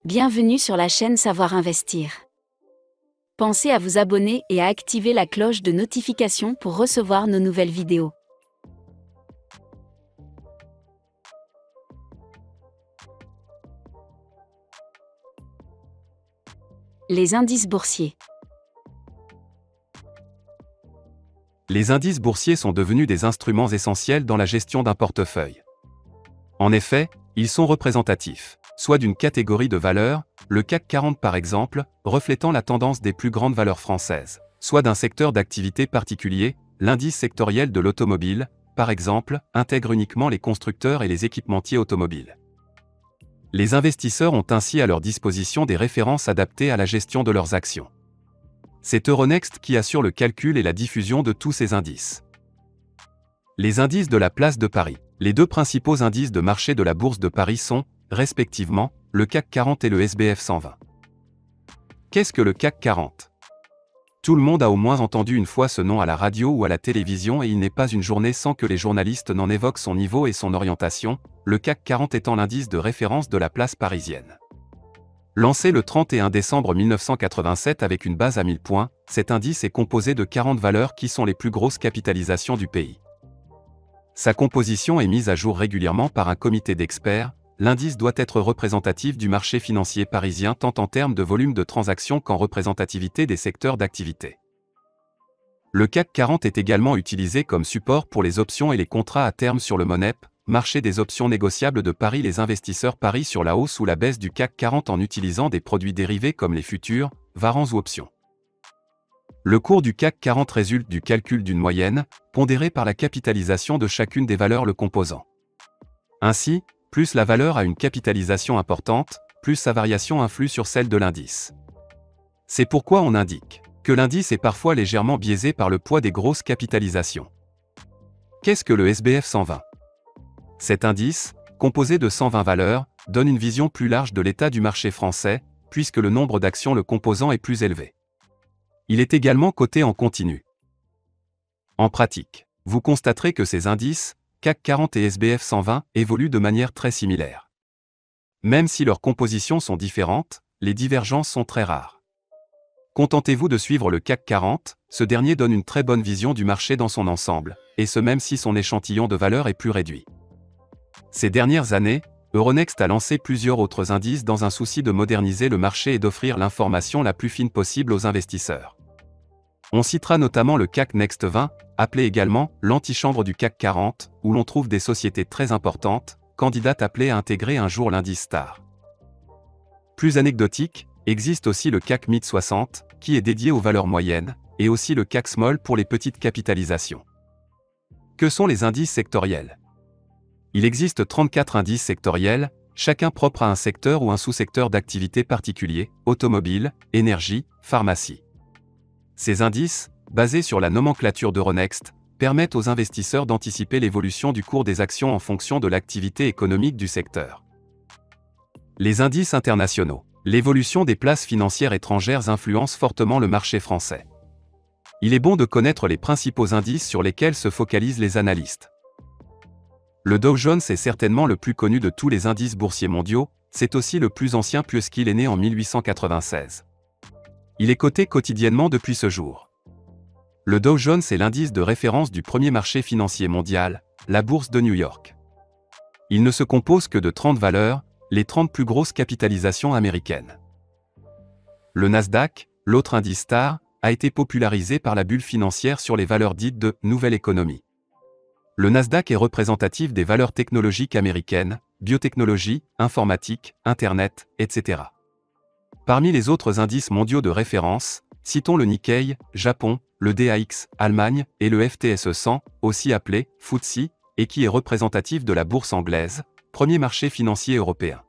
Bienvenue sur la chaîne Savoir Investir. Pensez à vous abonner et à activer la cloche de notification pour recevoir nos nouvelles vidéos. Les indices boursiers. Les indices boursiers sont devenus des instruments essentiels dans la gestion d'un portefeuille. En effet, ils sont représentatifs, soit d'une catégorie de valeurs, le CAC 40 par exemple, reflétant la tendance des plus grandes valeurs françaises, soit d'un secteur d'activité particulier, l'indice sectoriel de l'automobile, par exemple, intègre uniquement les constructeurs et les équipementiers automobiles. Les investisseurs ont ainsi à leur disposition des références adaptées à la gestion de leurs actions. C'est Euronext qui assure le calcul et la diffusion de tous ces indices. Les indices de la place de Paris. Les deux principaux indices de marché de la Bourse de Paris sont, respectivement, le CAC 40 et le SBF 120. Qu'est-ce que le CAC 40 ? Tout le monde a au moins entendu une fois ce nom à la radio ou à la télévision et il n'est pas une journée sans que les journalistes n'en évoquent son niveau et son orientation, le CAC 40 étant l'indice de référence de la place parisienne. Lancé le 31 décembre 1987 avec une base à 1000 points, cet indice est composé de 40 valeurs qui sont les plus grosses capitalisations du pays. Sa composition est mise à jour régulièrement par un comité d'experts. L'indice doit être représentatif du marché financier parisien tant en termes de volume de transactions qu'en représentativité des secteurs d'activité. Le CAC 40 est également utilisé comme support pour les options et les contrats à terme sur le MONEP, marché des options négociables de Paris. Les investisseurs parient sur la hausse ou la baisse du CAC 40 en utilisant des produits dérivés comme les futurs, varants ou options. Le cours du CAC 40 résulte du calcul d'une moyenne, pondérée par la capitalisation de chacune des valeurs le composant. Ainsi, plus la valeur a une capitalisation importante, plus sa variation influe sur celle de l'indice. C'est pourquoi on indique que l'indice est parfois légèrement biaisé par le poids des grosses capitalisations. Qu'est-ce que le SBF 120 ? Cet indice, composé de 120 valeurs, donne une vision plus large de l'état du marché français, puisque le nombre d'actions le composant est plus élevé. Il est également coté en continu. En pratique, vous constaterez que ces indices, CAC 40 et SBF 120, évoluent de manière très similaire. Même si leurs compositions sont différentes, les divergences sont très rares. Contentez-vous de suivre le CAC 40, ce dernier donne une très bonne vision du marché dans son ensemble, et ce même si son échantillon de valeurs est plus réduit. Ces dernières années, Euronext a lancé plusieurs autres indices dans un souci de moderniser le marché et d'offrir l'information la plus fine possible aux investisseurs. On citera notamment le CAC Next 20, appelé également l'antichambre du CAC 40, où l'on trouve des sociétés très importantes, candidates appelées à intégrer un jour l'indice Star. Plus anecdotique, existe aussi le CAC Mid 60, qui est dédié aux valeurs moyennes, et aussi le CAC Small pour les petites capitalisations. Que sont les indices sectoriels ? Il existe 34 indices sectoriels, chacun propre à un secteur ou un sous-secteur d'activité particulier, automobile, énergie, pharmacie. Ces indices, basés sur la nomenclature d'Euronext, permettent aux investisseurs d'anticiper l'évolution du cours des actions en fonction de l'activité économique du secteur. Les indices internationaux. L'évolution des places financières étrangères influence fortement le marché français. Il est bon de connaître les principaux indices sur lesquels se focalisent les analystes. Le Dow Jones est certainement le plus connu de tous les indices boursiers mondiaux, c'est aussi le plus ancien puisqu'il est né en 1896. Il est coté quotidiennement depuis ce jour. Le Dow Jones est l'indice de référence du premier marché financier mondial, la bourse de New York. Il ne se compose que de 30 valeurs, les 30 plus grosses capitalisations américaines. Le Nasdaq, l'autre indice Star, a été popularisé par la bulle financière sur les valeurs dites de « nouvelle économie ». Le Nasdaq est représentatif des valeurs technologiques américaines, biotechnologie, informatique, Internet, etc. Parmi les autres indices mondiaux de référence, citons le Nikkei, Japon, le DAX, Allemagne, et le FTSE 100, aussi appelé FTSE, et qui est représentatif de la bourse anglaise, premier marché financier européen.